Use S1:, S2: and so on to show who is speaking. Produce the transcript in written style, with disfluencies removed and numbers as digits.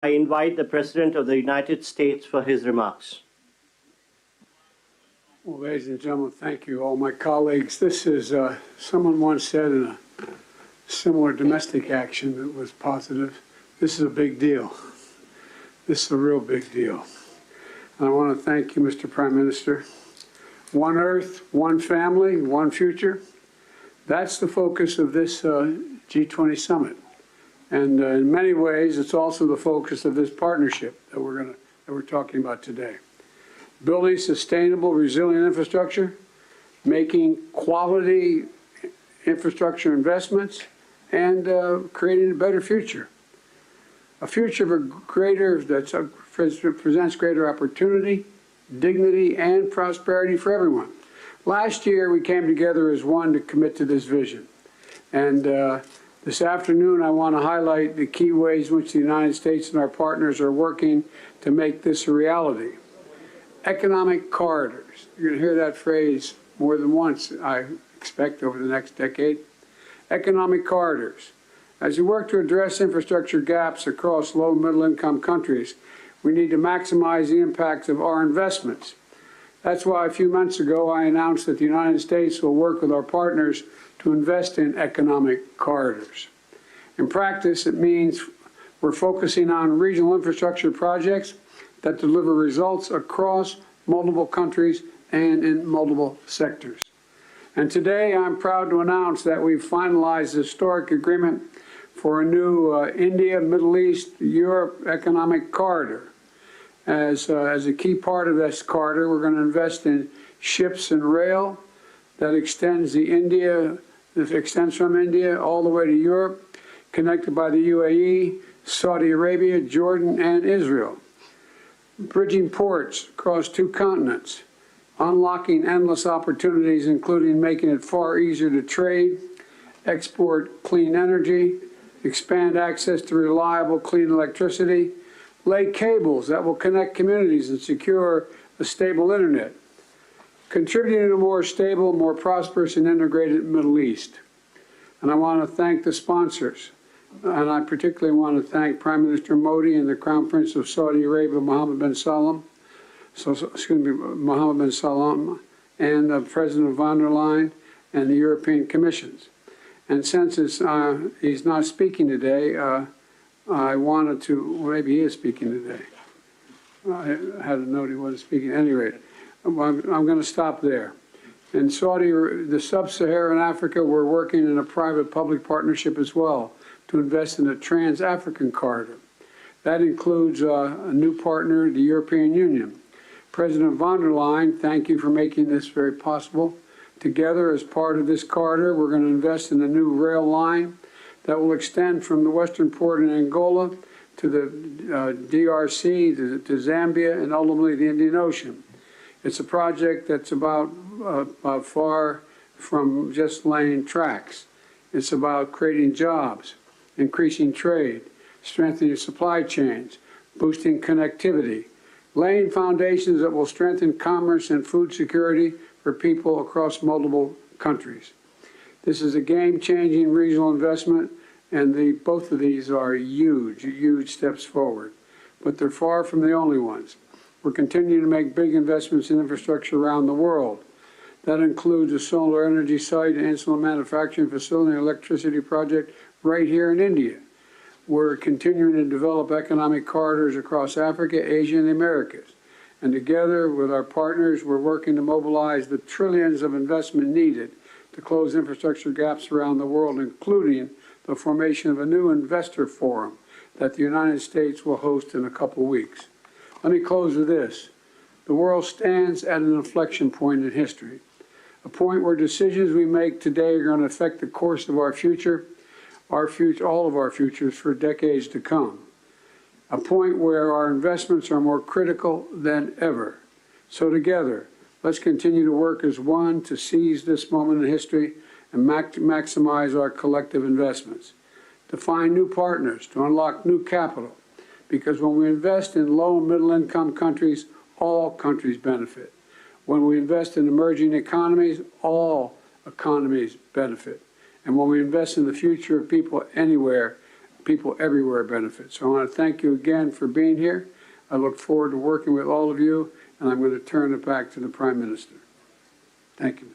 S1: I invite the President of the United States for his remarks.
S2: Well, ladies and gentlemen, thank you, all my colleagues. This is, someone once said in a similar domestic action that was positive, this is a big deal. This is a real big deal. And I want to thank you, Mr. Prime Minister. One Earth, one family, one future. That's the focus of this G20 summit. And in many ways, it's also the focus of this partnership that we're talking about today. Building sustainable, resilient infrastructure, making quality infrastructure investments, and creating a better future. A future that presents greater opportunity, dignity, and prosperity for everyone. Last year, we came together as one to commit to this vision. And this afternoon, I want to highlight the key ways in which the United States and our partners are working to make this a reality. Economic corridors. You're going to hear that phrase more than once, I expect, over the next decade. Economic corridors. As we work to address infrastructure gaps across low and middle income countries, we need to maximize the impacts of our investments. That's why a few months ago I announced that the United States will work with our partners to invest in economic corridors. In practice, it means we're focusing on regional infrastructure projects that deliver results across multiple countries and in multiple sectors. And today I'm proud to announce that we've finalized a historic agreement for a new India, Middle East, Europe economic corridor. As a key part of this corridor, we're going to invest in ships and rail that extends from India all the way to Europe, connected by the UAE, Saudi Arabia, Jordan, and Israel. Bridging ports across 2 continents, unlocking endless opportunities, including making it far easier to trade, export clean energy, expand access to reliable, clean electricity, lay cables that will connect communities and secure a stable internet, contributing to a more stable, more prosperous, and integrated Middle East. And I want to thank the sponsors. And I particularly want to thank Prime Minister Modi and the Crown Prince of Saudi Arabia, Mohammed bin Salman, and President von der Leyen and the European Commissions. And since he's not speaking today, I wanted to, well, maybe he is speaking today. I had a note he wasn't speaking. At any rate, I'm going to stop there. In the sub-Saharan Africa, we're working in a private-public partnership as well to invest in a trans-African corridor. That includes a new partner, the European Union. President von der Leyen, thank you for making this very possible. Together, as part of this corridor, we're going to invest in a new rail line that will extend from the western port in Angola to the DRC, to Zambia, and ultimately the Indian Ocean. It's a project that's about far from just laying tracks. It's about creating jobs, increasing trade, strengthening supply chains, boosting connectivity, laying foundations that will strengthen commerce and food security for people across multiple countries. This is a game-changing regional investment, and both of these are huge, huge steps forward. But they're far from the only ones. We're continuing to make big investments in infrastructure around the world. That includes a solar energy site, an insulin manufacturing facility, and electricity project right here in India. We're continuing to develop economic corridors across Africa, Asia, and the Americas. And together with our partners, we're working to mobilize the trillions of investment needed to close infrastructure gaps around the world, including the formation of a new investor forum that the United States will host in a couple weeks. Let me close with this. The world stands at an inflection point in history, a point where decisions we make today are going to affect the course of our future, all of our futures for decades to come. A point where our investments are more critical than ever. So together, let's continue to work as one to seize this moment in history and maximize our collective investments, to find new partners, to unlock new capital, because when we invest in low and middle income countries, all countries benefit. When we invest in emerging economies, all economies benefit. And when we invest in the future of people anywhere, people everywhere benefit. So I want to thank you again for being here. I look forward to working with all of you, and I'm going to turn it back to the Prime Minister. Thank you.